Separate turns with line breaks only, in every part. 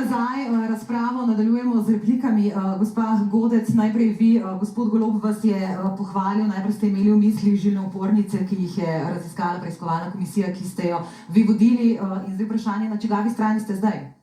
nazaj razpravo, nadaljujemo z replikami. Gospa Godec, najprej vi, gospod Golob vas je pohvalil, najprej ste imeli v mislih žilne opornice, ki jih je raziskala preiskovalna komisija, ki ste jo vi vodili, in zdaj vprašanje, na čigavi strani ste zdaj?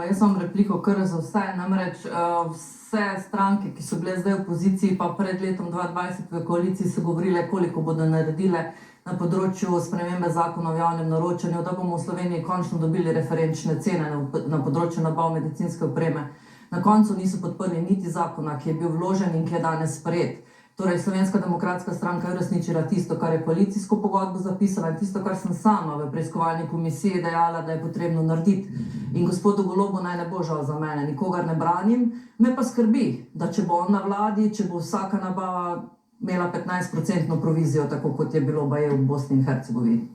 Jaz imam repliko kar za vse, namreč vse stranke, ki so bile zdaj v opoziciji, pa pred letom 2020 v koaliciji so govorile, koliko bodo naredile na področju spremembe zakona o javnem naročanju, da bomo v Sloveniji končno dobili referenčne cene na področju nabav medicinske opreme. Na koncu niso podprli niti zakona, ki je bil vložen in ki je danes sprejet. Torej, Slovenska demokratska stranka je uresničila tisto, kar je koalicijsko pogodbo zapisala in tisto, kar sem sama v preiskovalni komisiji dejala, da je potrebno narediti. In gospodu Golobu naj ne bo žal za mene, nikogar ne branim, me pa skrbi, da če bo on na vladi, če bo vsaka nabava imela 15% provizijo, tako kot je bilo baje v Bosni in Hercegovini.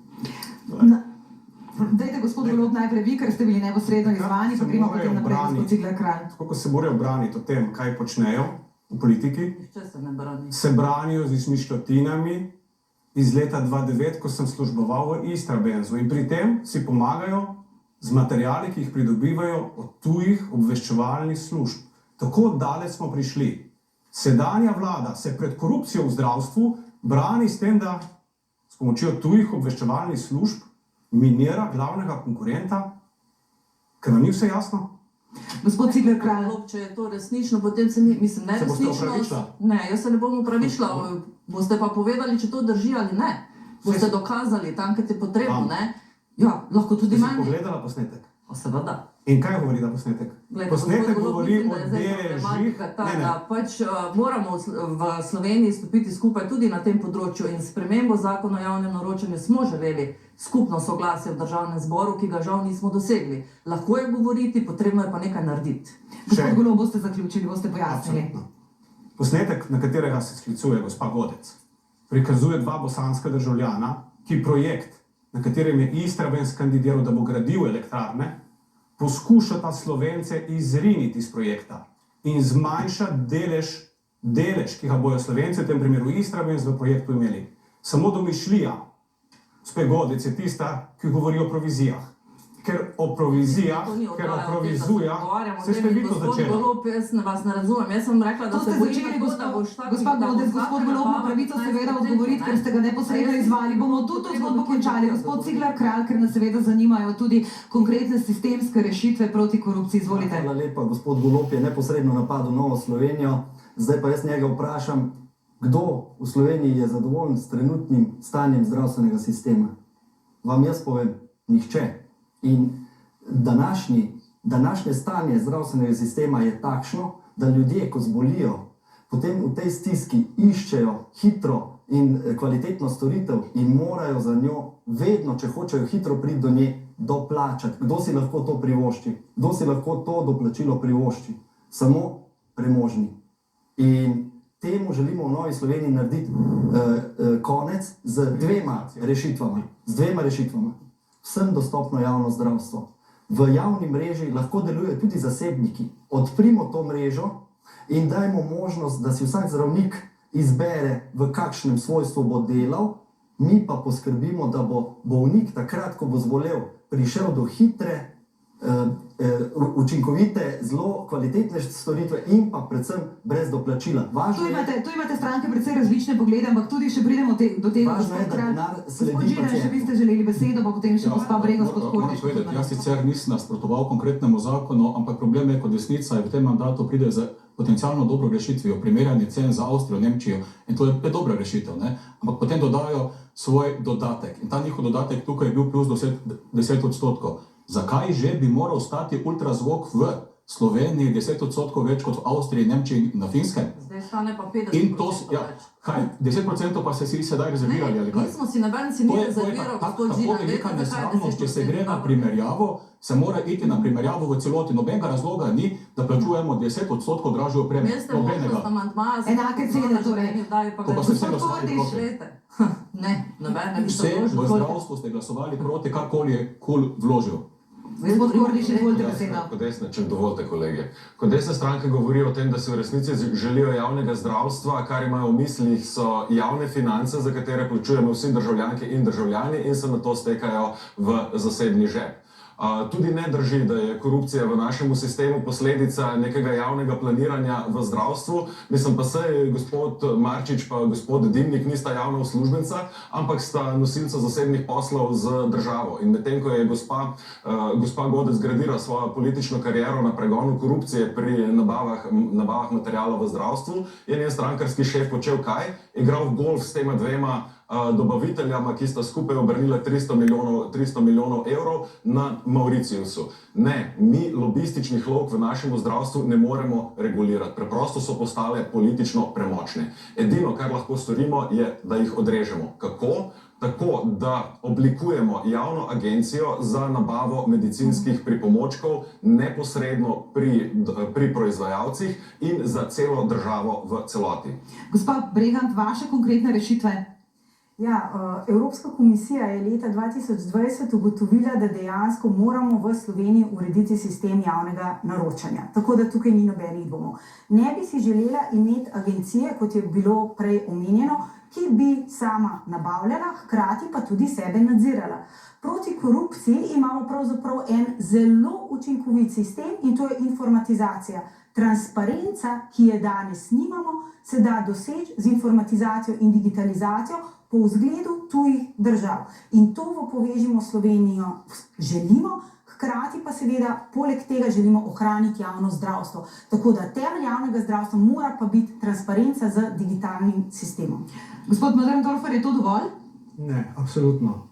Dajte, gospod Golob, najprej vi, ker ste bili neposredno izvani, pa gremo potem naprej, gospod Cigler Kralj.
Tako, ko se morajo braniti o tem, kaj počnejo v politiki, se branijo z izmišljotinami iz leta 2009, ko sem služboval v Istrabenzu, in pri tem si pomagajo z materiali, ki jih pridobivajo od tujih obveščevalnih služb. Tako daleč smo prišli. Sedanja vlada se pred korupcijo v zdravstvu brani s tem, da s pomočjo tujih obveščevalnih služb minira glavnega konkurenta, ker nam ni vse jasno.
Gospod Cigler Kralj.
Če je to resnično, potem se mi, mislim, ne resnično.
Se boste opravičila?
Ne, jaz se ne bom opravičila. Boste pa povedali, če to drži ali ne. Boste dokazali tam, kjer je potrebno, ne? Ja, lahko tudi manj.
Ste si pogledala posnetek?
Seveda.
In kaj govori ta posnetek? Posnetek govori o deležih.
Da pač moramo v Sloveniji stopiti skupaj tudi na tem področju in spremembo zakona o javnem naročanju smo želeli skupno soglasje v državnem zboru, ki ga žal nismo dosegli. Lahko je govoriti, potrebno je pa nekaj narediti.
Gospod Golob, boste zaključili, boste pojasnili.
Posnetek, na katerega se sklicuje gospa Godec, prikazuje dva bosanska državljana, ki projekt, na katerem je Istrabenz kandidiral, da bo gradil elektrarne, poskušata Slovence izriniti iz projekta in zmanjšati delež, ki ga bojo Slovenci, v tem primeru Istrabenz, v projektu imeli. Samo domišljija gospe Godec je tista, ki govori o provizijah. Ker o provizijah, ker o provizijah, se ste vi to začeli.
Gospod Golob, jaz vas ne razumem. Jaz sem rekla, da se bojim, da boš tako...
Gospod Golob ima pravico seveda odgovoriti, ker ste ga neposredno izvali. Bomo tudi to zgodbo končali. Gospod Cigler Kralj, ker nas seveda zanimajo tudi konkretne sistemske rešitve proti korupciji. Izvolite.
Hvala lepa. Gospod Golob je neposredno napadel Novo Slovenijo. Zdaj pa jaz njega vprašam, kdo v Sloveniji je zadovoljen s trenutnim stanjem zdravstvenega sistema. Vam jaz povem, nihče. In današnje stanje zdravstvenega sistema je takšno, da ljudje, ko zbolijo, potem v tej stiski iščejo hitro in kvalitetno storitev in morajo za njo vedno, če hočejo hitro priti do nje, doplačati. Kdo si lahko to privošči? Kdo si lahko to doplačilo privošči? Samo premožni. In temu želimo v Novi Sloveniji narediti konec z dvema rešitvama. Vsem dostopno javno zdravstvo. V javni mreži lahko delujejo tudi zasebniki. Odprimo to mrežo in dajmo možnost, da si vsak zdravnik izbere, v kakšnem svojstvu bo delal, mi pa poskrbimo, da bo bolnik takrat, ko bo zbolel, prišel do hitre, učinkovite, zelo kvalitetne storitve in pa predvsem brez doplačila.
Tu imate stranke precej različne poglede, ampak tudi še pridemo do tega.
Važno je, da denar sledi
pacientu. Gospod Židan, še vi ste želeli besedo, pa potem še gospa Brego, gospod Kordiš.
Jaz sicer nisem nasprotoval konkretnemu zakonu, ampak problem je, ko desnica v tem mandatu pride z potencialno dobro rešitvijo, primerjanje cen za Avstrijo, Nemčijo, in to je dobra rešitev, ne? Ampak potem dodajo svoj dodatek. In ta njihov dodatek tukaj je bil plus 10%. Zakaj že bi moral stati ultrazvok v Sloveniji 10% več kot v Avstriji, Nemčiji in na Finskem?
Zdaj stane pa 50% več.
Kaj, 10% pa ste si sedaj rezervirali, ali kaj?
Nismo si noben si ni rezerviral, gospod Židan.
Tako velika nesramnost, če se gre na primerjavo, se mora iti na primerjavo v celoti. Nobenega razloga ni, da plačujemo 10% dražjo opremo.
Veste, možnost amandmaja...
Enake cene, torej.
To pa ste vse glasovali proti.
Ne, noben.
Vse v zdravstvu ste glasovali proti, karkoli je KUL vložil.
Gospod Kordiš, izvolite besedo.
Kot desne, če dovolite, kolege. Kot desne stranke govorijo o tem, da se v resnici želijo javnega zdravstva, kar imajo v mislih so javne finance, za katere plačujemo vsi državljanke in državljani in se na to stekajo v zasebni žep. Tudi ne drži, da je korupcija v našem sistemu posledica nekega javnega planiranja v zdravstvu. Mislim pa sej, gospod Marčič pa gospod Dimnik nista javna uslužbenca, ampak sta nosilca zasebnih poslov z državo. In medtem, ko je gospa Godec gradila svojo politično kariero na pregonu korupcije pri nabavah materialov v zdravstvu, je njen strankarski šef počel kaj? Igral golf s tema dvema dobaviteljama, ki sta skupaj obrnila 300 milijonov evrov na Mauritiusu. Ne, mi lobističnih vlog v našem zdravstvu ne moremo regulirati. Preprosto so postale politično premočne. Edino, kar lahko storimo, je, da jih odrežemo. Kako? Tako, da oblikujemo javno agencijo za nabavo medicinskih pripomočkov neposredno pri proizvajalcih in za celo državo v celoti.
Gospa Bregant, vaše konkretne rešitve?
Ja, Evropska komisija je leta 2020 ugotovila, da dejansko moramo v Sloveniji urediti sistem javnega naročanja. Tako da tukaj ni nobenih dvomov. Ne bi si želela imeti agencije, kot je bilo prej omenjeno, ki bi sama nabavljala, hkrati pa tudi sebe nadzirala. Proti korupciji imamo pravzaprav en zelo učinkovit sistem in to je informatizacija. Transparenca, ki je danes nimamo, se da doseči z informatizacijo in digitalizacijo po vzgledu tujih držav. In to v Povežimo Slovenijo želimo, hkrati pa seveda poleg tega želimo ohraniti javno zdravstvo. Tako da temelj javnega zdravstva mora pa biti transparenca z digitalnim sistemom.
Gospod Möderndorfer, je to dovolj?
Ne, absolutno.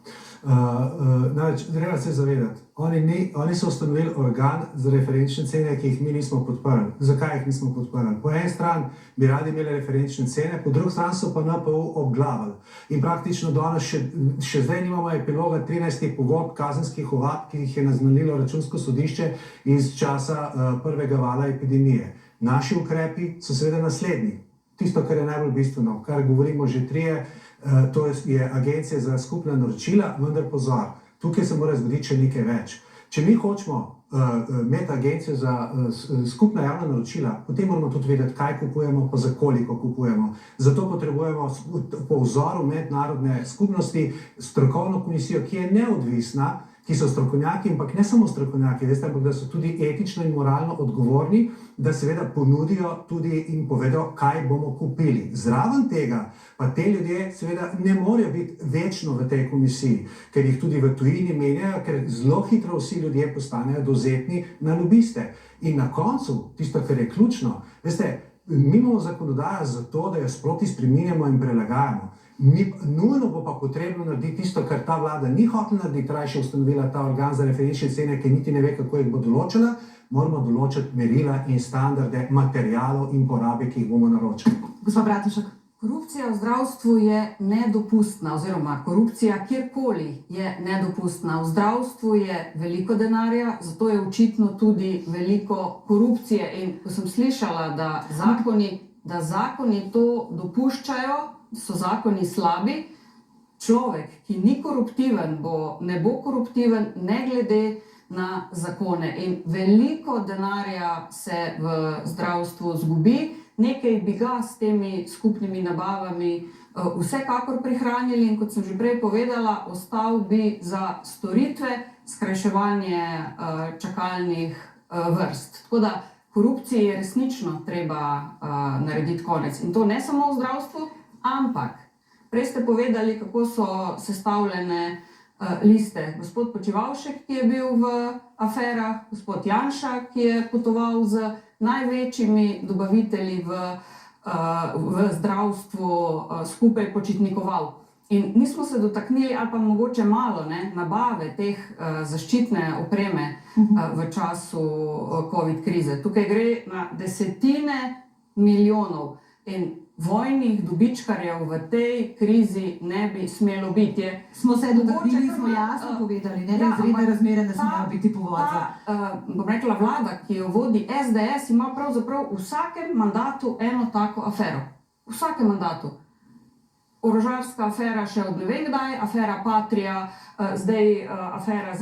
Treba se zavedati, oni so ustanovili organ za referenčne cene, ki jih mi nismo podprli. Zakaj jih nismo podprli? Po eni strani bi radi imeli referenčne cene, po drugi strani so pa NPU obglavili. In praktično danes še zdaj nimamo epiloga 13 pogodb kazenskih ovadb, ki jih je naznanilo Računsko sodišče iz časa prvega vala epidemije. Naši ukrepi so seveda naslednji. Tisto, kar je najbolj bistveno, kar govorimo že trije, to je agencija za skupna naročila, vendar pozor, tukaj se mora zgoditi še nekaj več. Če mi hočemo imeti agencijo za skupna javna naročila, potem moramo tudi vedeti, kaj kupujemo, pa za koliko kupujemo. Zato potrebujemo po vzoru mednarodne skupnosti strokovno komisijo, ki je neodvisna, ki so strokovnjaki, ampak ne samo strokovnjaki, veste, ampak da so tudi etično in moralno odgovorni, da seveda ponudijo tudi in povedo, kaj bomo kupili. Zraven tega pa te ljudje seveda ne morejo biti večno v tej komisiji, ker jih tudi v tujini menjajo, ker zelo hitro vsi ljudje postanejo dovzetni na lobiste. In na koncu, tisto, kar je ključno, veste, mi imamo zakonodajo za to, da jo sproti spreminjamo in prelagajamo. Nujno bo pa potrebno narediti tisto, kar ta vlada ni hotela narediti, raje ustanovila ta organ za referenčne cene, ki niti ne ve, kako jih bo določila. Moramo določiti merila in standarde materialov in porabe, ki jih bomo naročili.
Gospod Bratušek.
Korupcija v zdravstvu je nedopustna, oziroma korupcija kjerkoli je nedopustna. V zdravstvu je veliko denarja, zato je očitno tudi veliko korupcije. In ko sem slišala, da zakoni to dopuščajo, so zakoni slabi, človek, ki ni koruptiven, ne bo koruptiven, ne glede na zakone. In veliko denarja se v zdravstvu zgubi, nekaj bi ga s temi skupnimi nabavami vsekakor prihranili in kot sem že prej povedala, ostal bi za storitve skrajševanje čakalnih vrst. Tako da korupciji je resnično treba narediti konec. In to ne samo v zdravstvu, ampak prej ste povedali, kako so sestavljene liste. Gospod Počivalšek, ki je bil v aferah, gospod Janša, ki je potoval z največjimi dobavitelji v zdravstvu, skupaj počitnikoval. In nismo se dotaknili, ali pa mogoče malo, nabave teh zaščitne opreme v času COVID krize. Tukaj gre na desetine milijonov in vojnih dobičkarjev v tej krizi ne bi smelo biti.
Smo se dotaknili, smo jasno povedali, da izredne razmere ne smejo biti povod za.
Bom rekla, vlada, ki jo vodi SDS, ima pravzaprav v vsakem mandatu eno tako afero. V vsakem mandatu. Orožarska afera še od ne vem kdaj, afera Patria, zdaj afera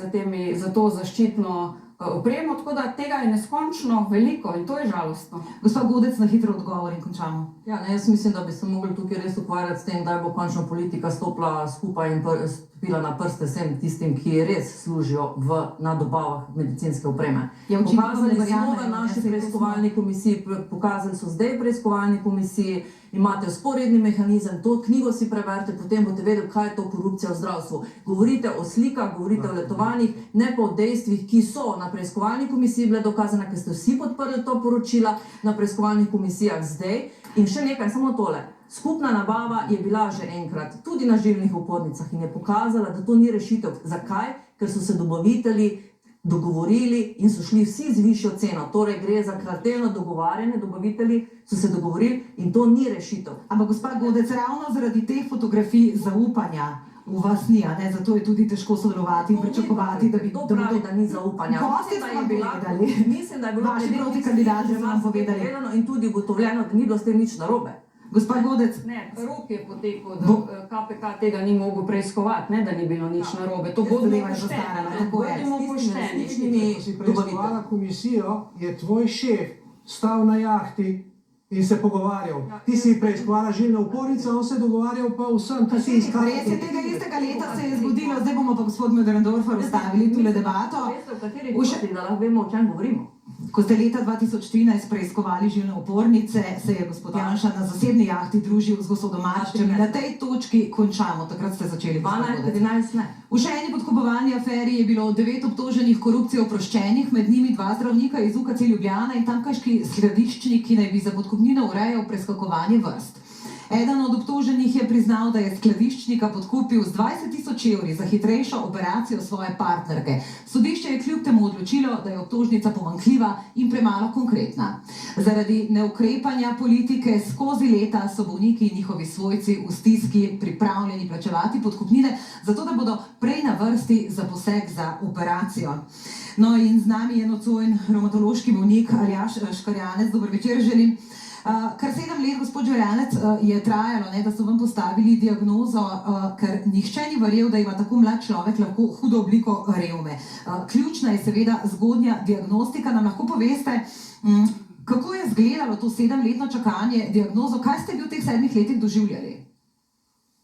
za to zaščitno
opremo, tako da tega je neskončno veliko in to je žalostno.
Gospa Godec, na hitro odgovor in končamo.
Ja, ne, jaz mislim, da bi se mogli tukaj res ukvarjati s tem, da bo končno politika stopila skupaj in stopila na prste vsem tistim, ki res služijo na dobavah medicinske opreme. Pokazali smo v naši preiskovalni komisiji, pokazali so zdaj preiskovalni komisiji, imate vzporedni mehanizem, to knjigo si preberite, potem boste vedeli, kaj je to korupcija v zdravstvu. Govorite o slikah, govorite o letovanjih, ne pa o dejstvih, ki so na preiskovalni komisiji bile dokazane, ker ste vsi podprli to poročila na preiskovalnih komisijah zdaj. In še nekaj, samo tole. Skupna nabava je bila že enkrat, tudi na žilnih opornicah in je pokazala, da to ni rešitev. Zakaj? Ker so se dobavitelji dogovorili in so šli vsi z višjo ceno. Torej gre za kartelno dogovarjanje, dobavitelji so se dogovorili in to ni rešitev.
Ampak gospa Godec, ravno zaradi teh fotografij zaupanja v vas ni, ne? Zato je tudi težko sodelovati in pričakovati, da bi
to pravi, da ni zaupanja.
Gosti so vam povedali.
Mislim, da je bilo
vaši protikandidati so vam povedali.
In tudi ugotovljeno, da ni bilo s tem nič narobe.
Gospa Godec.
Ne, rok je potekel, da KPK tega ni mogel preiskovati, ne, da ni bilo nič narobe. To bodimo pošteni.
Ko si preiskovala komisijo, je tvoj šef stal na jahti in se pogovarjal. Ti si preiskovala žilne opornice, on se je dogovarjal pa vsem, ki si iskal.
Res je, tega istega leta se je zgodilo, zdaj bomo pa gospod Möderndorfer ustavili tule debato.
Veste, v kateri točki, da lahko vemo, o čem govorimo?
Ko ste leta 2013 preiskovali žilne opornice, se je gospod Janša na zasebni jahti družil z gospodom Marčičem. Na tej točki končamo, takrat ste začeli.
12 ne.
V še eni podkupovalni aferi je bilo 9 obtoženih korupcije oproščenih, med njimi 2 zdravnika iz UKC Ljubljana in tamkajšnji skladiščnik, ki naj bi za podkupnino urejal preskakovanje vrst. Eden od obtoženih je priznal, da je skladiščnika podkupil z 20.000 evri za hitrejšo operacijo svoje partnerke. Sodišče je kljub temu odločilo, da je obtožnica pomanjkljiva in premalo konkretna. Zaradi neukrepanja politike skozi leta so bolniki in njihovi svojci v stiski pripravljeni plačevati podkupnine, zato da bodo prej na vrsti za poseg za operacijo. No in z nami je nocoj revmatološki bolnik Aljaž Škarjanec. Dober večer želim. Kar 7 let, gospod Škarjanec, je trajalo, da so vam postavili diagnozo, ker nihče ni verjel, da ima tako mlad človek lahko hudo obliko revme. Ključna je seveda zgodnja diagnostika. Nam lahko poveste, kako je izgledalo to 7-letno čakanje diagnozo, kaj ste vi v teh 7 letih doživljali?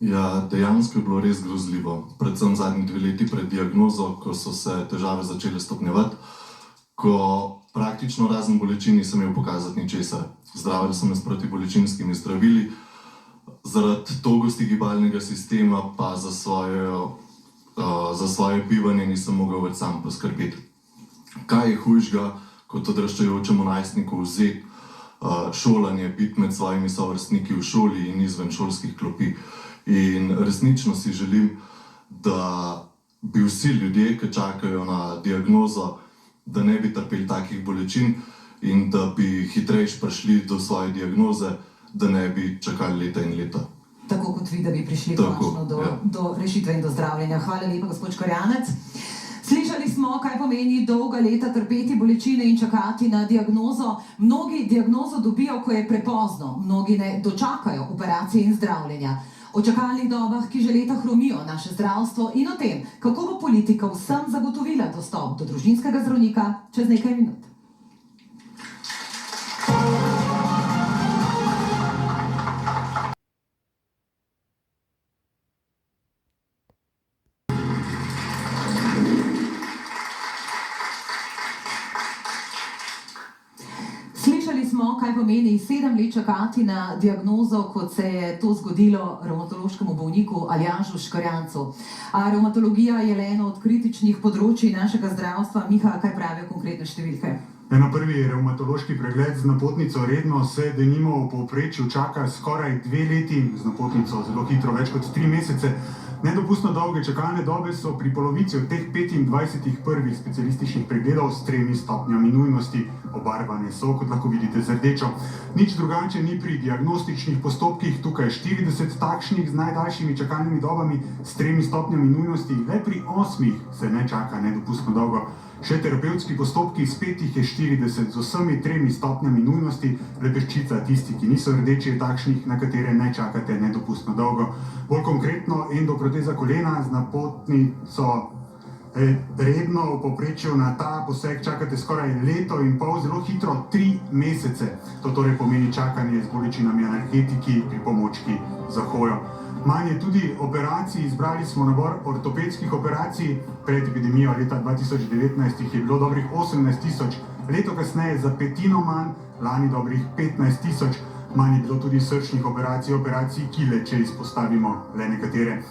Ja, dejansko je bilo res grozljivo. Predvsem zadnjih 2 leti pred diagnozo, ko so se težave začele stopnjevati, ko praktično razen bolečin nisem imel pokazati ničesar. Zdravili sem s protibolečinskimi zdravili, zaradi togosti gibalnega sistema pa za svoje bivanje nisem mogel več sam poskrbeti. Kaj je hujšega, kot odraščajočemu najstniku vzeti šolanje, biti med svojimi sovrstniki v šoli in izven šolskih klopi. In resnično si želim, da bi vsi ljudje, ki čakajo na diagnozo, da ne bi trpeli takih bolečin in da bi hitrejš prišli do svoje diagnoze, da ne bi čakali leta in leta.
Tako kot vi, da bi prišli končno do rešitve in do zdravljenja. Hvala lepa, gospod Škarjanec. Slišali smo, kaj pomeni dolga leta trpeti bolečine in čakati na diagnozo. Mnogi diagnozo dobijo, ko je prepozno, mnogi ne dočakajo operacije in zdravljenja. O čakalnih dobah, ki že leta hromijo naše zdravstvo, in o tem, kako bo politika vsem zagotovila dostop do družinskega zdravnika čez nekaj minut. Slišali smo, kaj pomeni 7 let čakati na diagnozo, kot se je to zgodilo revmatološkemu bolniku Aljažu Škarjancu. Revmatologija je le eno od kritičnih področij našega zdravstva. Miha, kaj pravijo konkretne številke?
Na prvi revmatološki pregled z napotnico redno se denimo v povprečju čaka skoraj 2 leti, z napotnico zelo hitro, več kot 3 mesece. Nedopustno dolge čakalne dobe so pri polovici od teh 25 prvih specialističnih pregledov s 3 stopnjami nujnosti. Obarvane so, kot lahko vidite, z rdečo. Nič drugače ni pri diagnostičnih postopkih, tukaj 40 takšnih z najdaljšimi čakalnimi dobami s 3 stopnjami nujnosti, le pri 8 se ne čaka nedopustno dolgo. Še terapevtski postopki, spet jih je 40 z vsemi 3 stopnjami nujnosti, le peščica tisti, ki niso rdeči, je takšnih, na katere ne čakate nedopustno dolgo. Bolj konkretno, endoproteza kolena z napotnico redno v povprečju na ta poseg čakate skoraj leto in pol, zelo hitro 3 mesece. To torej pomeni čakanje z bolečinami, analgetiki, pripomočki za hojo. Manj je tudi operacij, izbrali smo nabor ortopedskih operacij. Pred epidemijo leta 2019 jih je bilo dobrih 18 tisoč, leto kasneje za petino manj, lani dobrih 15 tisoč. Manj je bilo tudi srčnih operacij kile, če izpostavimo le nekatere.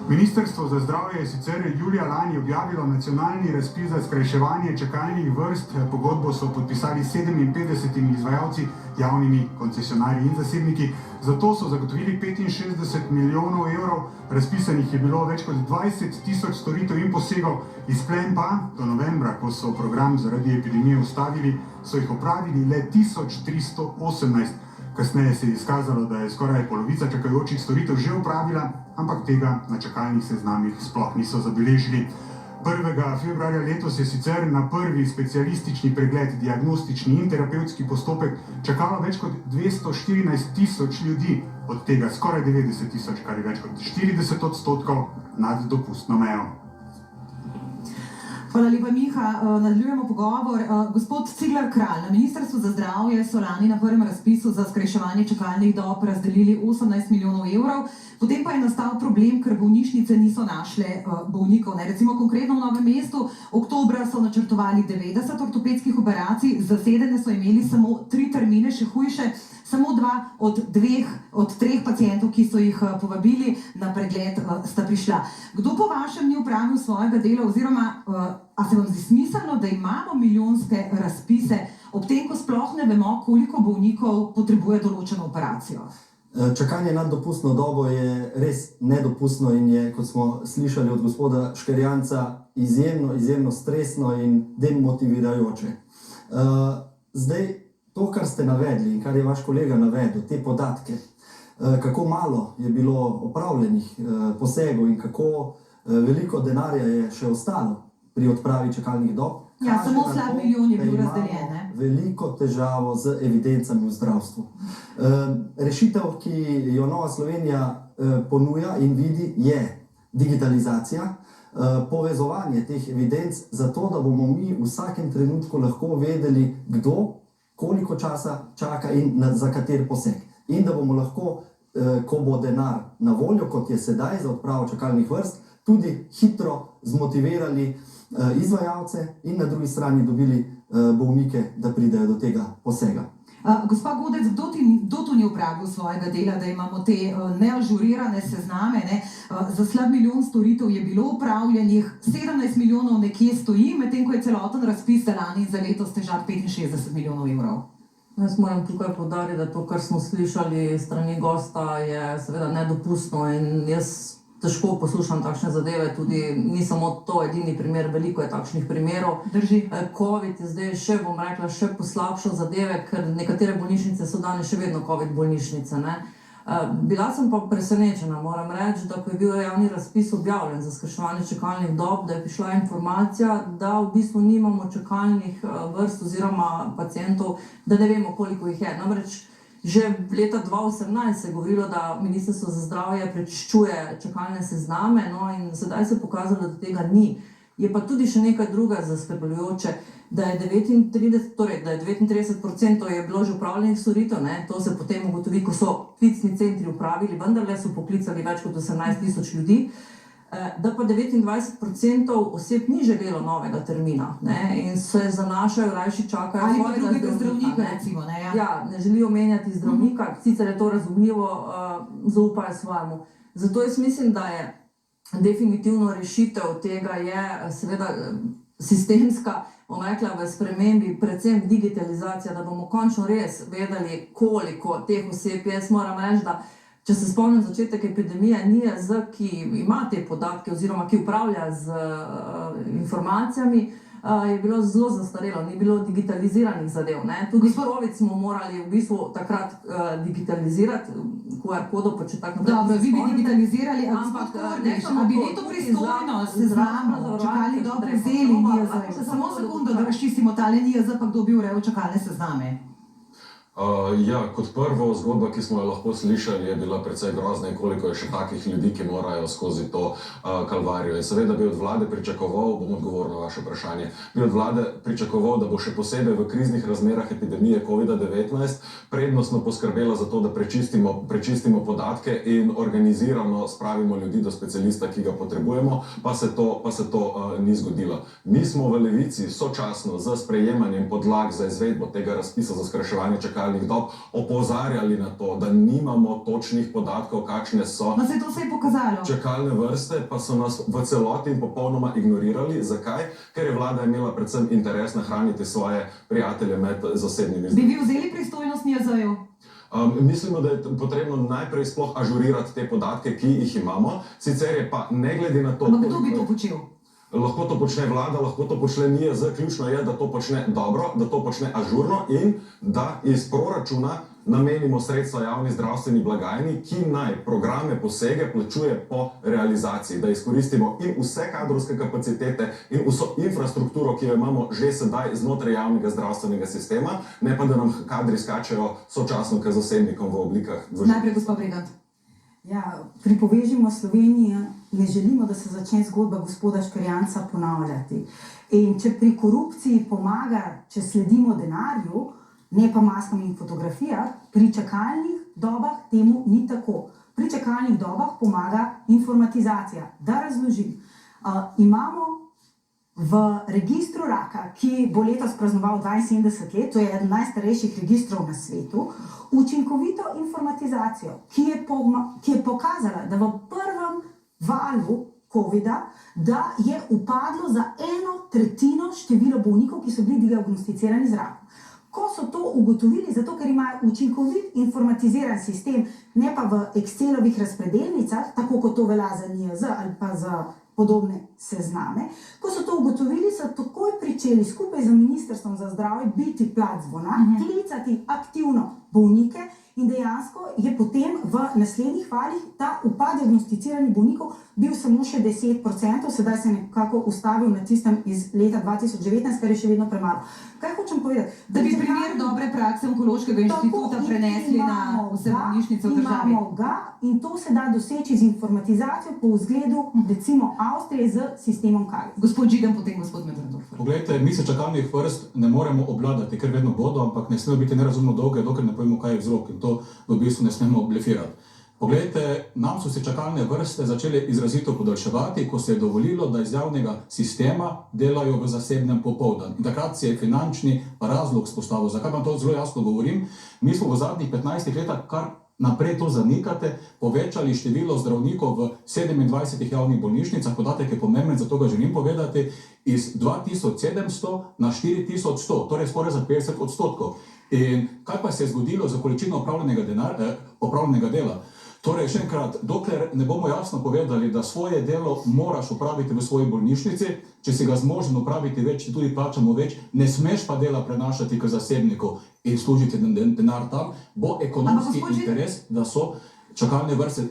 Ministrstvo za zdravje je sicer julija lani objavilo nacionalni razpis za skrajševanje čakalnih vrst. Pogodbo so podpisali 57 izvajalci, javnimi koncesionarji in zasebniki. Zato so zagotovili 65 milijonov evrov, razpisanih je bilo več kot 20 tisoč storitev in posegov. Izplen pa do novembra, ko so program zaradi epidemije ustavili, so jih opravili le 1318. Kasneje se je izkazalo, da je skoraj polovica čakajočih storitev že opravila, ampak tega na čakalnih seznamih sploh niso zabeležili. 1. februarja letos je sicer na prvi specialistični pregled, diagnostični in terapevtski postopek čakalo več kot 214 tisoč ljudi, od tega skoraj 90 tisoč, kar je več kot 40% nad dopustno mejo.
Hvala lepa, Miha. Nadaljujemo pogovor. Gospod Cigler Kralj, na Ministrstvu za zdravje so lani na prvem razpisu za skrajševanje čakalnih dob razdelili 18 milijonov evrov, potem pa je nastal problem, ker bolnišnice niso našle bolnikov. Recimo konkretno v Novem mestu, oktobra so načrtovali 90 ortopedskih operacij, zasedene so imeli samo 3 termine, še hujše, samo 2 od 3 pacientov, ki so jih povabili na pregled, sta prišla. Kdo po vašem ni opravil svojega dela oziroma a se vam zdi smiselno, da imamo milijonske razpise, ob tem, ko sploh ne vemo, koliko bolnikov potrebuje določeno operacijo?
Čakanje nad dopustno dobo je res nedopustno in je, kot smo slišali od gospoda Škerjanca, izjemno stresno in demotivirajoče. Zdaj, to, kar ste navedli in kar je vaš kolega navedel, te podatke, kako malo je bilo opravljenih posegov in kako veliko denarja je še ostalo pri odpravi čakalnih dob.
Ja, samo slab milijon je bil razdeljen.
Veliko težavo z evidencami v zdravstvu. Rešitev, ki jo Nova Slovenija ponuja in vidi, je digitalizacija, povezovanje teh evidenc, zato da bomo mi v vsakem trenutku lahko vedeli, kdo koliko časa čaka in za kater poseg. In da bomo lahko, ko bo denar na voljo, kot je sedaj za odpravo čakalnih vrst, tudi hitro zmotivirali izvajalce in na drugi strani dobili bolnike, da pridejo do tega posega.
Gospa Godec, kdo tu ni opravil svojega dela, da imamo te neažurirane sezname? Za slab milijon storitev je bilo upravljenih, 17 milijonov nekje stoji, medtem ko je celoten razpis za lani in za letos težak 65 milijonov evrov.
Jaz moram tukaj poudariti, da to, kar smo slišali strani gosta, je seveda nedopustno in jaz težko poslušam takšne zadeve, tudi ni samo to edini primer, veliko je takšnih primerov.
Drži.
COVID je zdaj še, bom rekla, še poslabšal zadeve, ker nekatere bolnišnice so danes še vedno COVID bolnišnice. Bila sem pa presenečena, moram reči, da ko je bil javni razpis objavljen za skrajševanje čakalnih dob, da je prišla informacija, da v bistvu nimamo čakalnih vrst oziroma pacientov, da ne vemo, koliko jih je. Namreč že leta 2018 se je govorilo, da Ministrstvo za zdravje prečiščuje čakalne sezname, in sedaj se je pokazalo, da tega ni. Je pa tudi še nekaj druga zaskrbljujoče, da je 39% je bilo že upravljenih storitev, to se potem ugotovi, ko so klicni centri upravili, vendarle so poklicali več kot 18 tisoč ljudi, da pa 29% oseb ni želelo novega termina in se zanašajo, rajši čakajo
ali pa
svojega
drugega zdravnika, recimo.
Ne želijo menjati zdravnika, sicer je to razumljivo, zaupajo svojemu. Zato jaz mislim, da je definitivno rešitev tega je seveda sistemska, bom rekla, v spremembi, predvsem digitalizacija, da bomo končno res vedeli, koliko teh oseb. Jaz moram reči, da če se spomnim začetek epidemije, NIJZ, ki ima te podatke oziroma ki upravlja z informacijami, je bilo zelo zastarelo, ni bilo digitaliziranih zadev. Tudi COVID smo morali v bistvu takrat digitalizirati, QR kodo, pa če tako naprej.
Dobro, vi bi digitalizirali, ampak bi vi to pristojnost seznamov čakalnih dob prevzeli NIJZ? Samo sekundo, da razčistimo tale NIJZ, pa kdo bi urejal čakalne sezname?
Ja, kot prvo, zgodba, ki smo jo lahko slišali, je bila precej grozna in koliko je še takih ljudi, ki morajo skozi to kalvarijo. In seveda bi od vlade pričakoval, bom odgovoril na vaše vprašanje, bi od vlade pričakoval, da bo še posebej v kriznih razmerah epidemije COVID-19 prednostno poskrbela za to, da prečistimo podatke in organizirano spravimo ljudi do specialista, ki ga potrebujemo, pa se to ni zgodilo. Mi smo v Levici sočasno z sprejemanjem podlag za izvedbo tega razpisa za skrajševanje čakalnih dob opozarjali na to, da nimamo točnih podatkov, kakšne so čakalne vrste, pa so nas v celoti in popolnoma ignorirali. Zakaj? Ker je vlada imela predvsem interes nahraniti svoje prijatelje med zasebnimi
Bi vi vzeli pristojnost NIJZ-ju?
Mislimo, da je potrebno najprej sploh ažurirati te podatke, ki jih imamo, sicer je pa ne glede na to...
Kdo bi to počel?
Lahko to počne vlada, lahko to počne NIJZ, ključno je, da to počne dobro, da to počne ažurno in da iz proračuna namenimo sredstva javni zdravstveni blagajni, ki naj programe posege plačuje po realizaciji, da izkoristimo in vse kadrovske kapacitete in vso infrastrukturo, ki jo imamo že sedaj znotraj javnega zdravstvenega sistema, ne pa da nam kadri skačejo sočasno k zasebnikom v oblikah.
Najprej gospod Bregant.
Ja, pri Povežimo Slovenijo ne želimo, da se začne zgodba gospoda Škrjanca ponavljati. In če pri korupciji pomaga, če sledimo denarju, ne pa maskam in fotografijah, pri čakalnih dobah temu ni tako. Pri čakalnih dobah pomaga informatizacija. Da razložim. Imamo v registru raka, ki bo letos praznoval 72 let, to je eden najstarejših registrov na svetu, učinkovito informatizacijo, ki je pokazala, da v prvem valu COVID-a, da je upadlo za 1/3 število bolnikov, ki so bili diagnosticirani z rakom. Ko so to ugotovili, zato ker imajo učinkovit informatiziran sistem, ne pa v Excelovih razpredelnicah, tako kot to velja za NIJZ ali pa za podobne sezname. Ko so to ugotovili, so takoj pričeli skupaj z Ministrstvom za zdravje biti plat zvona, klicati aktivno bolnike in dejansko je potem v naslednjih valih ta upad diagnosticiranih bolnikov bil samo še 10%, sedaj se nekako ustavil na tistem iz leta 2019, kar je še vedno premalo. Kaj hočem povedati?
Da bi primer dobre prakse Onkološkega inštituta prenesli na vse bolnišnice v državi.
Imamo ga in to se da doseči z informatizacijo po vzgledu recimo Avstrije z sistemom KARIS.
Gospod Židan, potem gospod Möderndorfer.
Poglejte, mi se čakalnih vrst ne moremo obvladati, ker vedno bodo, ampak ne smejo biti nerazumno dolge, dokler ne povemo, kaj je vzrok, in to v bistvu ne smemo blefirati. Poglejte, nam so se čakalne vrste začele izrazito podaljševati, ko se je dovolilo, da iz javnega sistema delajo v zasebnem popoldan. In takrat se je finančni razlog spostavil. Zakaj vam to zelo jasno govorim? Mi smo v zadnjih 15 letih, kar naprej to zanikate, povečali število zdravnikov v 27 javnih bolnišnicah. Podatek je pomemben, zato ga želim povedati, iz 2700 na 4100, torej skoraj za 50%. In kaj pa se je zgodilo za količino opravljenega dela? Torej, še enkrat, dokler ne bomo jasno povedali, da svoje delo moraš opraviti v svoji bolnišnici, če si ga zmožen opraviti več, ti tudi plačamo več, ne smeš pa dela prenašati k zasebniku in služiti denar tam, bo ekonomski interes, da so čakalne vrste.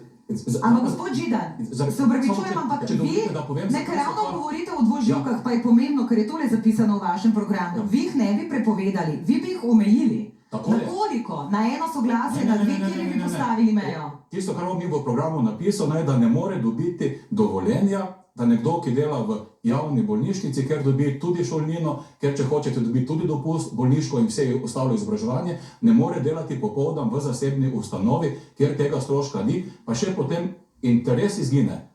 Ampak gospod Židan, se opravičujem, ampak vi nekaj ravno govorite o dvoživkah, pa je pomembno, ker je tole zapisano v vašem programu. Vi jih ne bi prepovedali, vi bi jih omejili. Na koliko? Na eno soglasje, na dve, kjer bi postavili mejo?
Tisto, kar bom mi v programu napisal, je, da ne more dobiti dovoljenja, da nekdo, ki dela v javni bolnišnici, ker dobi tudi šolnino, ker če hočete dobiti tudi dopust, bolniško in vse ostalo izobraževanje, ne more delati popoldan v zasebni ustanovi, kjer tega stroška ni, pa še potem interes izgine,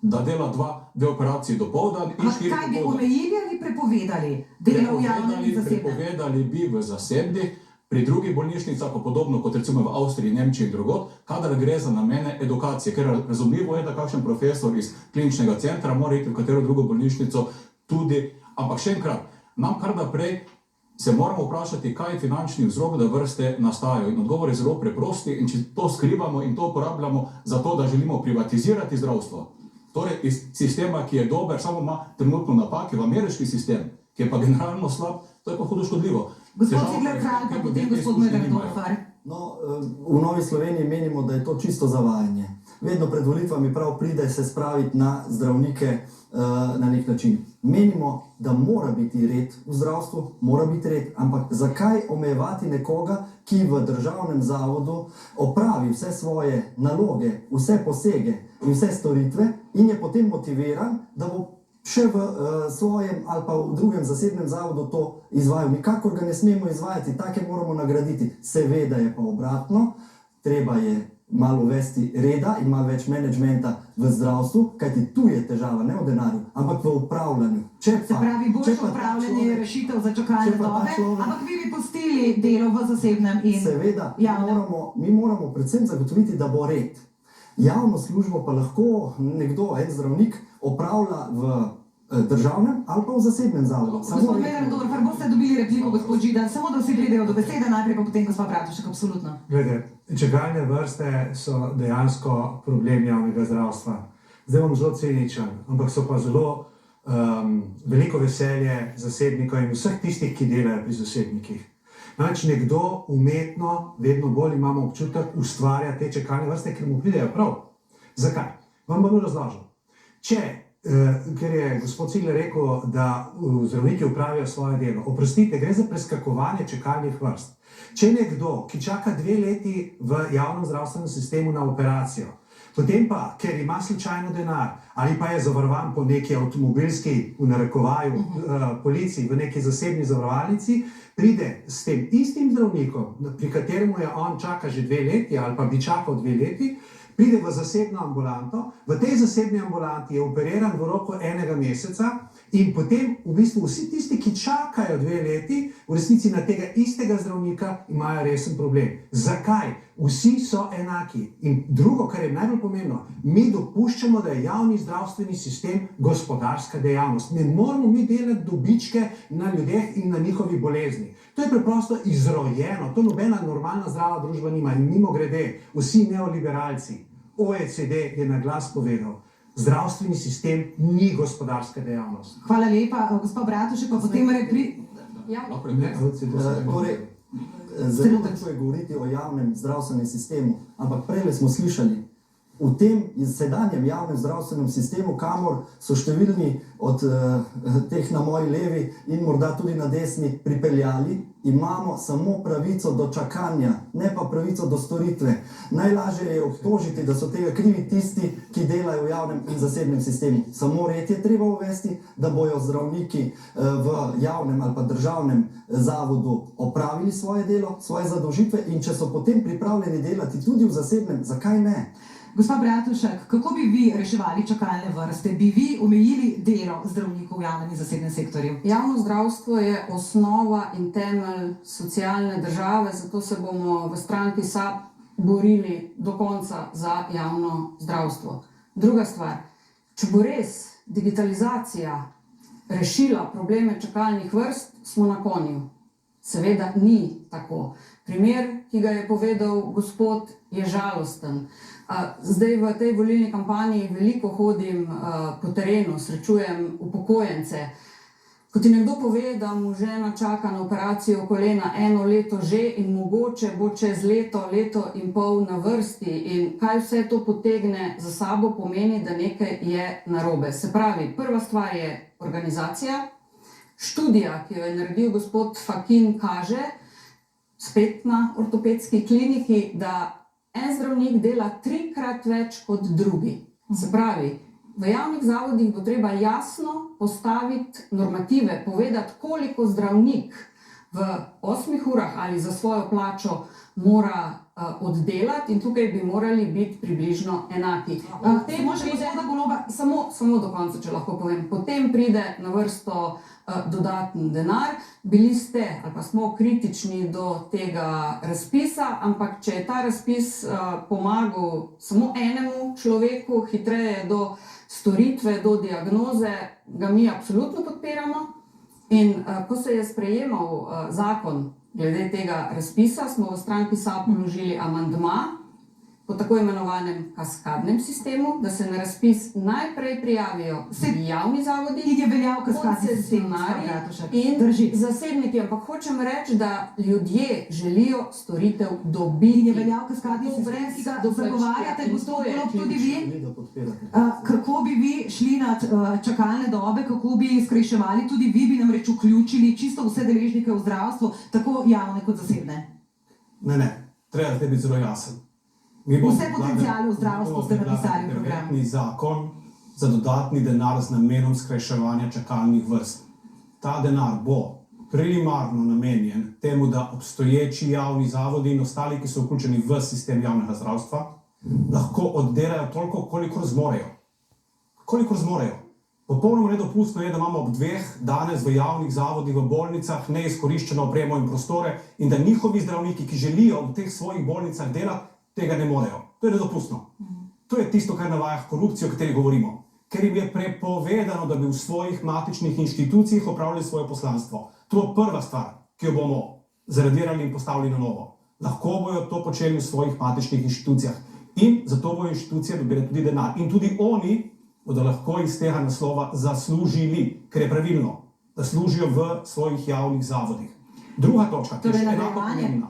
da dela dve operaciji dopoldan in 4 popoldan.
Kaj bi omejili ali prepovedali? Delo v javnem in zasebnem?
Prepovedali bi v zasebnih, pri drugih bolnišnicah pa podobno kot recimo v Avstriji, Nemčiji in drugod, kadar gre za namene edukacije, ker razumljivo je, da kakšen profesor iz kliničnega centra mora iti v katero drugo bolnišnico tudi, ampak še enkrat, nam kar naprej se moramo vprašati, kaj je finančni vzrok, da vrste nastajajo. In odgovor je zelo preprosti in če to skrivamo in to uporabljamo za to, da želimo privatizirati zdravstvo, torej iz sistema, ki je dober, samo ima trenutno napake, v ameriški sistem, ki je pa generalno slab, to je pa hudo škodljivo.
Gospod Cigler Kralj, potem gospod Möderndorfer.
No, v Novi Sloveniji menimo, da je to čisto zavajanje. vedno pred volitvami prav pride se spraviti na zdravnike na nek način. Menimo, da mora biti red v zdravstvu, mora biti red, ampak zakaj omejevati nekoga, ki v državnem zavodu opravi vse svoje naloge, vse posege in vse storitve in je potem motiviran, da bo še v svojem ali pa v drugem zasebnem zavodu to izvajal. Nikakor ga ne smemo izvajati, take moramo nagraditi. Seveda je pa obratno, treba je malo uvesti reda in malo več menedžmenta v zdravstvu, kajti tu je težava, ne v denarju, ampak v upravljanju.
Se pravi, boljše upravljanje je rešitev za čakalne dobe, ampak vi bi pustili delo v zasebnem in
seveda, mi moramo predvsem zagotoviti, da bo red. Javno službo pa lahko nekdo, en zdravnik, opravlja v državnem ali pa v zasebnem zavodu.
Gospod Möderndorfer, boste dobili repliko, gospod Židan, samo da vsi pridejo do besede, najprej pa potem gospod Bratušek, absolutno.
Glede, čakalne vrste so dejansko problem javnega zdravstva. Zdaj bom zelo ciničen, ampak so pa zelo veliko veselje zasebnikov in vseh tistih, ki delajo pri zasebnikih. Namreč nekdo umetno, vedno bolj imamo občutek, ustvarja te čakalne vrste, ker mu pridejo prav. Zakaj? Vam bom razložil. Ker je gospod Cigler rekel, da zdravniki upravijo svoje delo. Oprostite, gre za preskakovanje čakalnih vrst. Če nekdo, ki čaka 2 leti v javnem zdravstvenem sistemu na operacijo, potem pa, ker ima slučajno denar ali pa je zavarovan po neki avtomobilski, v narekovaju, policiji, v neki zasebni zavarovalnici, pride s tem istim zdravnikom, pri kateremu je on čaka že 2 leti ali pa bi čakal 2 leti, pride v zasebno ambulanto, v tej zasebni ambulanti je operiran v roku 1 meseca in potem v bistvu vsi tisti, ki čakajo 2 leti, v resnici na tega istega zdravnika imajo resen problem. Zakaj? Vsi so enaki. In drugo, kar je najbolj pomembno, mi dopuščamo, da je javni zdravstveni sistem gospodarska dejavnost. Ne moramo mi delati dobičke na ljudeh in na njihovi bolezni. To je preprosto izrojeno, to nobena normalna zdrava družba nima. In mimogrede, vsi neoliberalci, OECD je na glas povedal, zdravstveni sistem ni gospodarska dejavnost.
Hvala lepa, gospod Bratušek, pa potem
Zelo težko je govoriti o javnem zdravstvenem sistemu, ampak prej smo slišali, v tem sedanjem javnem zdravstvenem sistemu, kamor so številni od teh na moji levi in morda tudi na desni pripeljali, imamo samo pravico do čakanja, ne pa pravico do storitve. Najlažje je obtožiti, da so tega krivi tisti, ki delajo v javnem in zasebnem sistemu. Samo red je treba uvesti, da bojo zdravniki v javnem ali pa državnem zavodu opravili svoje delo, svoje zadolžitve in če so potem pripravljeni delati tudi v zasebnem, zakaj ne?
Gospod Bratušek, kako bi vi reševali čakalne vrste? Bi vi omejili delo zdravnikov v javnem in zasebnem sektorju?
Javno zdravstvo je osnova in temelj socialne države, zato se bomo v stranki SAB borili do konca za javno zdravstvo. Druga stvar, če bo res digitalizacija rešila probleme čakalnih vrst, smo na konju. Seveda ni tako. Primer, ki ga je povedal gospod, je žalosten. Zdaj v tej volilni kampanji veliko hodim po terenu, srečujem upokojence. Ko ti nekdo pove, da mu žena čaka na operacijo kolena 1 leto že in mogoče bo čez leto, leto in pol na vrsti in kaj vse to potegne za sabo, pomeni, da nekaj je narobe. Se pravi, prva stvar je organizacija. Študija, ki jo je naredil gospod Fakin, kaže, spet na ortopedski kliniki, da en zdravnik dela 3-krat več kot drugi. Se pravi, v javnih zavodih bo treba jasno postaviti normative, povedati, koliko zdravnik v 8 urah ali za svojo plačo mora oddelati in tukaj bi morali biti približno enaki. Samo do konca, če lahko povem. Potem pride na vrsto dodatni denar. Bili ste ali pa smo kritični do tega razpisa, ampak če je ta razpis pomagal samo enemu človeku hitreje do storitve, do diagnoze, ga mi absolutno podpiramo. In ko se je sprejemal zakon glede tega razpisa, smo v stranki SAB vložili amandma, po tako imenovanem kaskadnem sistemu, da se na razpis najprej prijavijo javni zavodi,
in je veljal kaskadni sistem,
in zasebniki. Ampak hočem reči, da ljudje želijo storitev dobiti.
In je veljal kaskadni sistem, ki ga zagovarjate, gospod Golob, tudi vi. Kako bi vi šli nad čakalne dobe, kako bi skrajševali, tudi vi bi namreč vključili čisto vse deležnike v zdravstvu, tako javne kot zasebne?
Ne, treba zdaj biti zelo jasen.
Vse potencijale v zdravstvu ste napisali v programu.
Interventni zakon za dodatni denar z namenom skrajševanja čakalnih vrst. Ta denar bo primarno namenjen temu, da obstoječi javni zavodi in ostali, ki so vključeni v sistem javnega zdravstva, lahko oddelajo toliko, kolikor zmorejo. Kolikor zmorejo. Popolnoma nedopustno je, da imamo ob 2 danes v javnih zavodih, v bolnicah neizkoriščeno opremo in prostore in da njihovi zdravniki, ki želijo v teh svojih bolnicah delati, tega ne morejo. To je nedopustno. To je tisto, kar navaja korupcijo, o kateri govorimo. Ker jim je prepovedano, da bi v svojih matičnih inštitucijah opravljali svoje poslanstvo. To je prva stvar, ki jo bomo zaradirali in postavili na novo. Lahko bojo to počeli v svojih matičnih inštitucijah. In zato bojo inštitucije dobile tudi denar. In tudi oni bodo lahko iz tega naslova zaslužili, ker je pravilno, da služijo v svojih javnih zavodih. Druga točka, ki je še enako pomembna.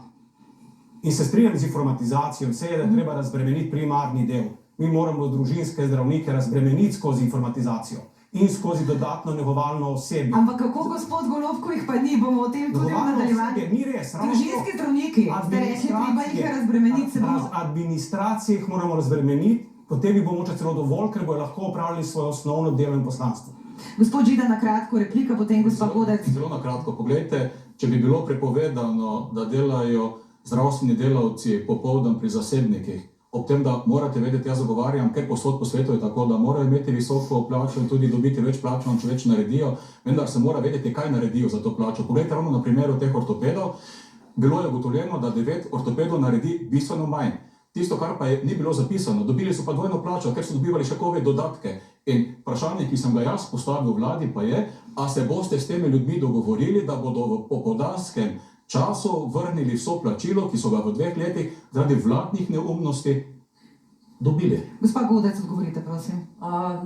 In se strinjam z informatizacijo, vse je, da treba razbremeniti primarni del. Mi moramo družinske zdravnike razbremeniti skozi informatizacijo in skozi dodatno negovalno osebje.
Ampak kako, gospod Golob, ko jih pa ni, bomo o tem tudi v nadaljevanju?
Ni res.
Družinski zdravniki, ste rekli, treba jih razbremeniti, se bomo...
Administracije jih moramo razbremeniti, potem bi bomo moče celo dovolj, ker bojo lahko opravljali svoje osnovno delo in poslanstvo.
Gospod Židan, na kratko replika, potem gospod Godec.
Zelo na kratko, poglejte, če bi bilo prepovedano, da delajo zdravstveni delavci popoldan pri zasebnikih, ob tem, da morate vedeti, jaz zagovarjam, ker posod po svetu je tako, da morajo imeti visoko plačo in tudi dobiti več plačo, če več naredijo, vendar se mora vedeti, kaj naredijo za to plačo. Poglejte, ravno na primeru teh ortopedov, bilo je ugotovljeno, da 9 ortopedov naredi bistveno manj. Tisto, kar pa ni bilo zapisano, dobili so pa dvojno plačo, ker so dobivali še COVID dodatke. In vprašanje, ki sem ga jaz postavil vladi, pa je, a se boste s temi ljudmi dogovorili, da bodo v popoldanskem času vrnili vso plačilo, ki so ga v 2 letih zaradi vladnih neumnosti dobili.
Gospa Godec, odgovorite, prosim.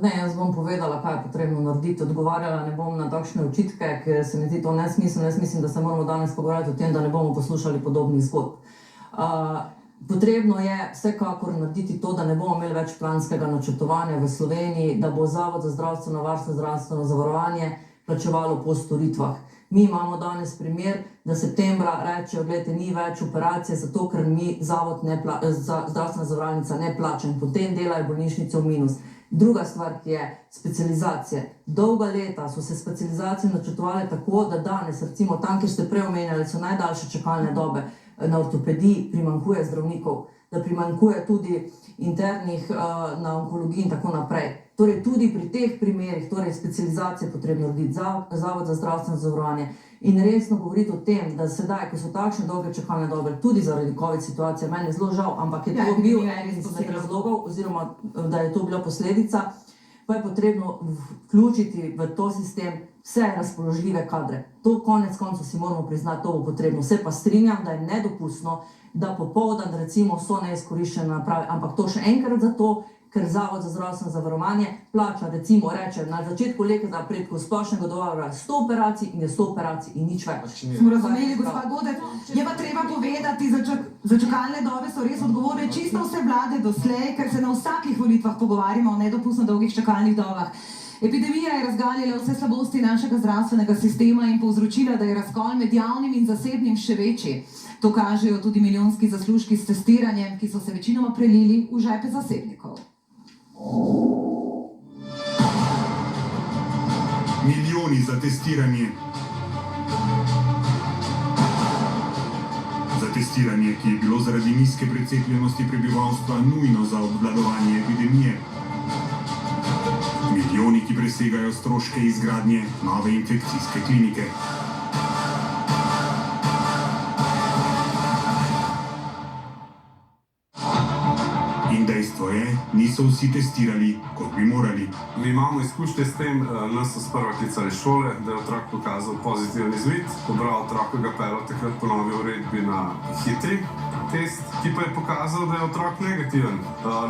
Ne, jaz bom povedala, kaj je potrebno narediti. Odgovarjala ne bom na takšne očitke, ker se mi zdi to nesmiselno. Jaz mislim, da se moramo danes pogovarjati o tem, da ne bomo poslušali podobnih zgodb. Potrebno je vsekakor narediti to, da ne bomo imeli več planskega načrtovanja v Sloveniji, da bo Zavod za zdravstveno varstvo in zdravstveno zavarovanje plačevalo po storitvah. Mi imamo danes primer, da septembra rečejo, gledajte, ni več operacije, zato ker mi zdravstvena zavarovalnica ne plača in potem delajo bolnišnice v minus. Druga stvar, ki je specializacije. Dolga leta so se specializacije načrtovale tako, da danes, recimo tam, kjer ste prej omenjali, so najdaljše čakalne dobe, na ortopediji primanjkuje zdravnikov, da primanjkuje tudi internih na onkologiji in tako naprej. Torej tudi pri teh primerih, torej specializacije je potrebno narediti Zavod za zdravstveno zavarovanje in resno govoriti o tem, da sedaj, ko so takšne dolge čakalne dobe, tudi zaradi COVID situacije, meni je zelo žal, ampak je to bil eden izmed razlogov, oziroma da je to bila posledica, pa je potrebno vključiti v to sistem vse razpoložljive kadre. To konec koncev si moramo priznati, to bo potrebno. Se pa strinjam, da je nedopustno, da popoldan recimo so neizkoriščene naprave, ampak to še enkrat zato, ker Zavod za zdravstveno zavarovanje plača, recimo reče, na začetku leta preko splošnega dogovora 100 operacij in je 100 operacij in nič več.
Smo razumeli, gospa Godec. Je pa treba povedati, za čakalne dobe so res odgovorne čisto vse vlade doslej, ker se na vsakih volitvah pogovarjamo o nedopustno dolgih čakalnih dobah. Epidemija je razgalila vse slabosti našega zdravstvenega sistema in povzročila, da je razkol med javnim in zasebnim še večji. To kažejo tudi milijonski zaslužki s testiranjem, ki so se večinoma prelili v žepe zasebnikov.
Milijoni za testiranje. Za testiranje, ki je bilo zaradi nizke precepljenosti prebivalstva nujno za obvladovanje epidemije. Milijoni, ki presegajo stroške izgradnje nove infekcijske klinike. In dejstvo je, niso vsi testirali, kot bi morali.
Mi imamo izkušnje s tem, nas so sprva klicali šole, da je otrok pokazal pozitiven izvid, pobral otrokovega pero takrat po novi uredbi na hitri test, ki pa je pokazal, da je otrok negativen.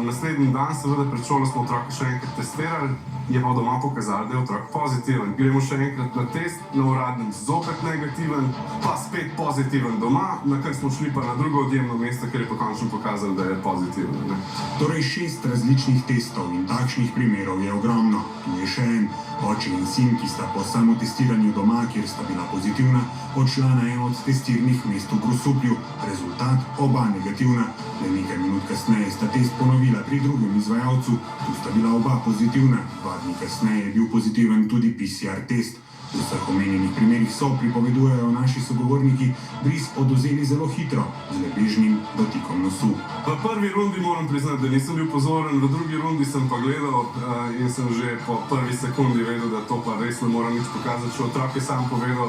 Naslednji dan, seveda pred šolo smo otroka še enkrat testirali, je pa doma pokazali, da je otrok pozitiven. Gremo še enkrat na test, na uradnem zopet negativen, pa spet pozitiven doma, na kar smo šli pa na drugo odjemno mesto, ker je pa končno pokazal, da je pozitiven. Ne?
Torej 6 različnih testov in takšnih primerov je ogromno. Tu je še en, oče in sin, ki sta po samotestiranju doma, kjer sta bila pozitivna, odšla na eno od testirnih mest v Grosuplju. Rezultat oba negativna. Le nekaj minut kasneje sta test ponovila pri drugem izvajalcu, tu sta bila oba pozitivna. 2 dni kasneje je bil pozitiven tudi PCR test. V vseh omenjenih primerih so, pripovedujejo naši sogovorniki, bris odvzeli zelo hitro, z le bežnim dotikom nosu.
V prvi rundi moram priznati, da nisem bil pozoren, v drugi rundi sem pa gledal in sem že po prvi sekundi vedel, da to pa res ne moram nič pokazati, če otrok je sam povedal,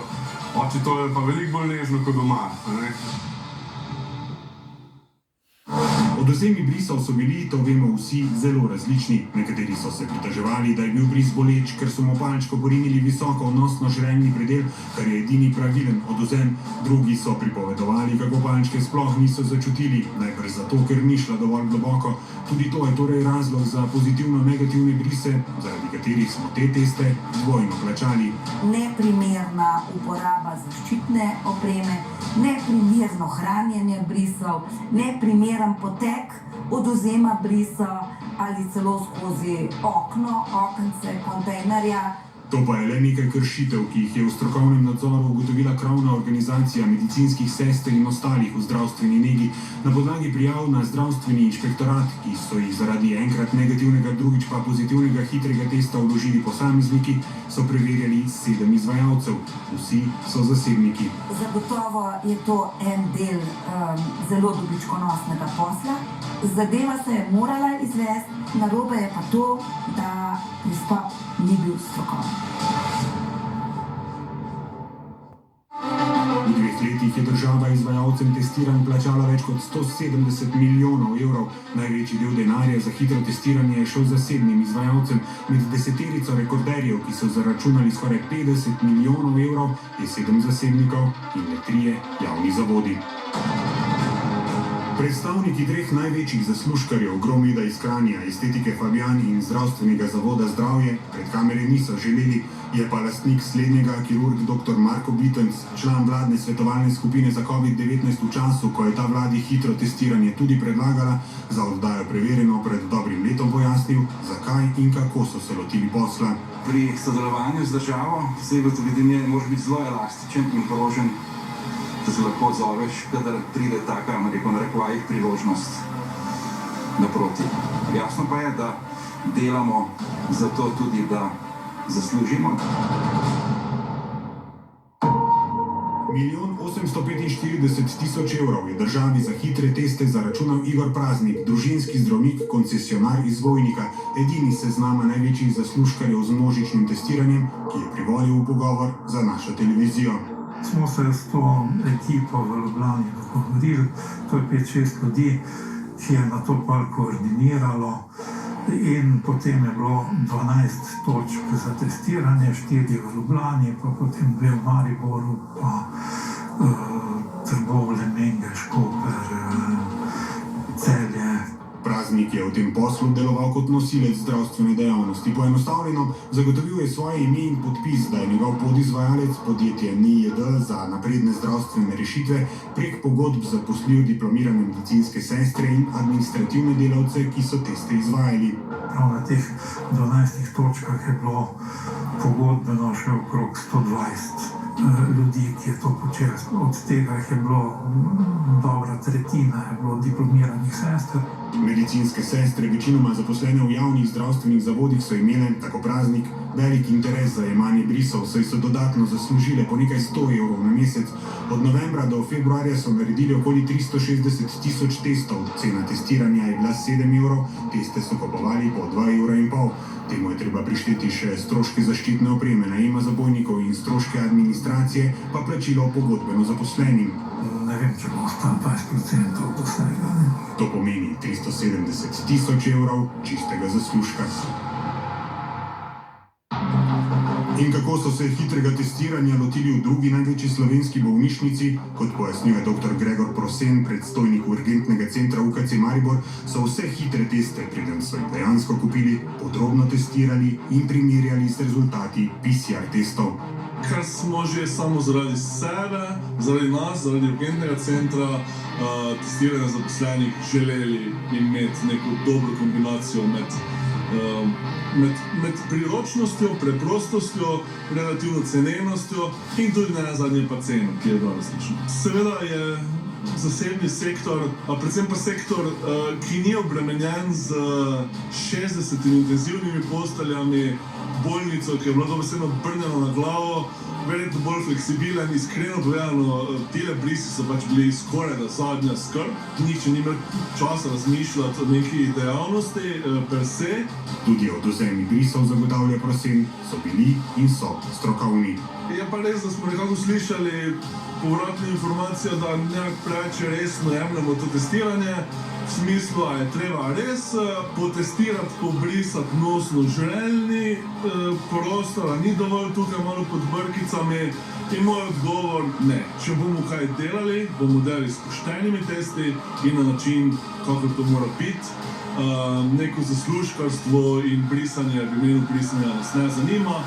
oči, to je pa veliko bolj nežno kot doma. Ne?
Odvzemi brisov so bili, to vemo vsi, zelo različni. Nekateri so se pritoževali, da je bil bris boleč, ker so mu palčko porinili visoko v nosno-žrelni predel, kar je edini pravilen odvzem. Drugi so pripovedovali, kako palčke sploh niso začutili, najbrž zato, ker ni šla dovolj globoko. Tudi to je torej razlog za pozitivno-negativne brise, zaradi katerih smo te teste dvojno plačali.
Neprimerna uporaba zaščitne opreme, neprimerno hranjenje brisov, neprimeren potek odvzema brisa ali celo skozi okence kontejnerja.
To pa je le nekaj kršitev, ki jih je v strokovnem nadzoru ugotovila krovna organizacija medicinskih sester in ostalih v zdravstveni negi na podlagi prijav na zdravstveni inšpektorat, ki so jih zaradi enkrat negativnega, drugič pa pozitivnega hitrega testa vložili posamezniki, so preverjali 7 izvajalcev. Vsi so zasebniki.
Zagotovo je to en del zelo dobičkonosnega posla. Zadeva se je morala izvesti, narobe je pa to, da pristop ni bil strokoven.
V 2 letih je država izvajalcem testiranj plačala več kot 170 milijonov evrov. Največji del denarja za hitro testiranje je šel zasebnim izvajalcem. Med 10-terico rekorderjev, ki so zaračunali skoraj 50 milijonov evrov, je 7 zasebnikov in le 3 javni zavodi. Predstavniki 3 največjih zaslužkarjev, Gromeda iz Kranja, Estetike Fabijan in Zdravstvenega zavoda Zdravje, pred kamere niso želeli, je pa lastnik slednjega, kirurg dr. Marko Bitenc, član vladne svetovalne skupine za COVID-19 v času, ko je ta vladi hitro testiranje tudi predlagala, za oddajo Preverjeno pred dobrim letom pojasnil, zakaj in kako so se lotili posla.
Pri sodelovanju z državo se gotovinje može biti zelo elastičen in porožen, da se lahko odzoveš, kadar pride taka, narekovajih, priložnost naproti. Jasno pa je, da delamo za to tudi, da zaslužimo.
1.845.000 evrov je državi za hitre teste zaračunal Igor Praznik, družinski zdravnik, koncesionar iz Vojnika, edini seznama največjih zaslužkarjev z množičnim testiranjem, ki je privolil v pogovor za našo televizijo.
Smo se s to ekipo v Ljubljani dogovorili, to je 5-6 ljudi, ki je na to pa koordiniralo in potem je bilo 12 točk za testiranje, 4 v Ljubljani, pa potem 2 v Mariboru, pa Trbovlje, Mengeš, Koper, Celje.
Praznik je v tem poslu deloval kot nosilec zdravstvene dejavnosti. Poenostavljeno, zagotovil je svoje ime in podpis, da je njegov podizvajalec, podjetje NIJD za napredne zdravstvene rešitve, prek pogodb zaposlil diplomirane medicinske sestre in administrativne delavce, ki so teste izvajali.
Prav na teh 12 točkah je bilo pogodbeno še okrog 120 ljudi, ki je to počelo. Od tega je bilo dobra tretjina, je bilo diplomiranih sester.
Medicinske sestre, večinoma zaposlene v javnih zdravstvenih zavodih, so imele, tako Praznik, velik interes za jemanje brisov, saj so dodatno zaslužile po nekaj 100 evrov na mesec. Od novembra do februarja so naredili okoli 360.000 testov. Cena testiranja je bila 7 evrov, teste so kupovali po 2,5 evra. Temu je treba prišteti še stroške zaščitne opreme, najema zabojnikov in stroške administracije administracije pa plačilo pogodbeno zaposlenim.
Ne vem, če bo ostalo 20% vsega.
To pomeni 370 tisoč evrov čistega zaslužka. In kako so se hitrega testiranja lotili v drugi največji slovenski bolnišnici, kot pojasnjuje dr. Gregor Prosen, predstojnik urgentnega centra UKC Maribor, so vse hitre teste, preden so jih dejansko kupili, podrobno testirali in primerjali z rezultati PCR testov.
Ker smo že samo zaradi sebe, zaradi nas, zaradi urgentnega centra, testiranja zaposlenih želeli imeti neko dobro kombinacijo med priročnostjo, preprostostjo, relativno cenenostjo in tudi nazadnje pa ceno, ki je bila različna. Seveda je zasebni sektor, a predvsem pa sektor, ki ni obremenjen z 60 intenzivnimi posteljami, bolnico, ki je bila dobesedno obrnjena na glavo, verjetno bolj fleksibilen, iskreno povedano, tile brisi so pač bili skoraj da zadnja skrb. Nihče ni imel časa razmišljati o neki dejavnosti per se.
Tudi odvzemi brisov, zagotavlja Prosen, so bili in so strokovni.
Je pa res, da smo nekako slišali povratne informacije, da nekako preveč resno jemljamo to testiranje. V smislu, a je treba res potestirati, pobrisati nosno žrelni prostor, a ni dovolj tukaj malo pod brkicami. In moj odgovor, ne. Če bomo kaj delali, bomo delali s poštenimi testi in na način, kako to mora biti. Neko zaslužkarstvo in brisanje v imenu brisanja nas ne zanima.